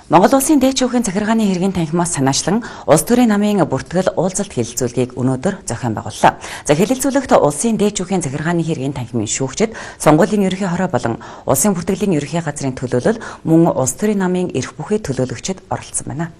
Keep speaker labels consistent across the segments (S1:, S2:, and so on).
S1: Монгол Улсын дээд шүүхийн захиргааны хэргийн танхимаас санаачлан улс төрийн намын бүртгэл уулзалт хэлэлцүүлгийг өнөөдөр зохион байгууллаа. За хэлэлцүүлэгт улсын дээд шүүхийн захиргааны хэргийн танхимын шүүгчид, сонгуулийн ерөнхий хороо болон улсын бүртгэлийн ерөнхий газрын төлөөлөл мөн улс төрийн намын эрх бүхий төлөөлөгчид оролцсон байна.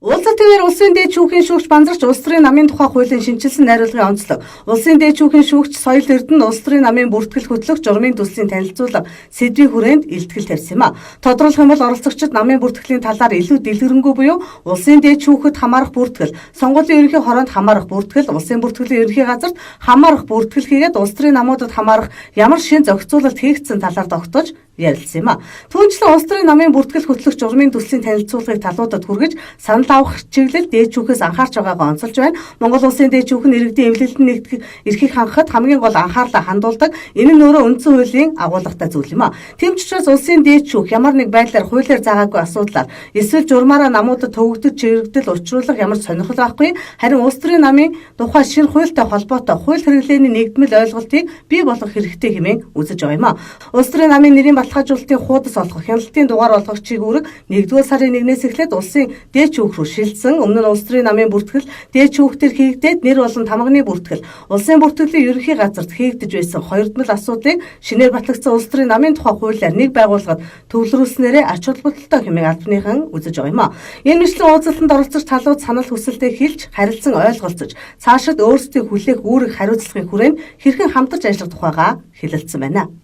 S2: Уулзалтын улсын дээд шүүхийн шүүгч Банзарч улс төрийн намын тухай хуулийн шинжилсэн найруулгын онцлог. Улсын дээд шүүхийн шүүгч Соёл Эрдэнэ улс төрийн намын бүртгэл хөтлөх журмын төслийн танилцуулга сэдвийн хүрээнд илтгэл тавьсан юм а. Тодруулах юм бол оролцогчид намын бүртгэлийн талаар илүү дэлгэрэнгүй буюу улсын дээд шүүхэд хамаарах бүртгэл, сонгуулийн ерөнхий хороонд хамаарах бүртгэл, улсын бүртгэлийн ерөнхий газарт хамаарах бүртгэл хийгээд улс төрийн намуудад хамаарах ямар шин зохицуулалт хийгдсэн талаар тогтоож ярилцсан юм а. Түүнчлэн улс төрийн намын бүртгэл хөтлөх журмын төслийн танилцуулгыг талуудад хүргэж санал авах чиглэл дээд шүүхээс анхаарч байгаагаа онцолж байна. Монгол Улсын дээд шүүх нь иргэдийн эвлэлтэнд нэгдэх эрхийг хангахад хамгийн гол анхаарлаа хандуулдаг. Энэ нь өөрөө үндсэн хуулийн агуулгатай зүйл юм а. Тийм ч учраас улсын дээд шүүх ямар нэг байдлаар хуулиар заагаагүй асуудлаар эсвэл журмаараа намуудад төвөгдөж чирэгдэл учруулах ямар сонирхол байхгүй. Харин улс төрийн намын тухай шинэ хуультай холбоотой хууль хэрэглээний нэгдмэл ойлголтыг бий болгох хэрэгтэй хэмээн үзэж байгаа юм а. Улс төрийн намын нэрийн баталгаажуулалтын хуудас олгох, хяналтын дугаар олгогчийг үүрэг 1-р сарын 1-ээс эхлээд улсын дээд шүүх рүү шилжсэн. Өмнө нь улс төрийн намын бүртгэл дээд шүүхтэр хийгдээд нэр болон тамганы бүртгэл улсын бүртгэлийн ерөнхий газарт хийгдэж байсан хоёрдмол асуудлыг шинээр батлагдсан улс төрийн намын тухай хуулиар нэг байгууллагад төвлөрүүлснээрээ ач холбогдолтой хэмээн албаныхан үзэж байгаа юм а. Энэ мэтлэн уулзалтанд оролцож талууд санал хүсэлтэд хэлж харилцан ойлголцож цаашид өөрсдийн хүлээх үүрэг хариуцлагын хүрээнд хэрхэн хамтарч ажиллах тухайгаа хэлэлцсэн байна.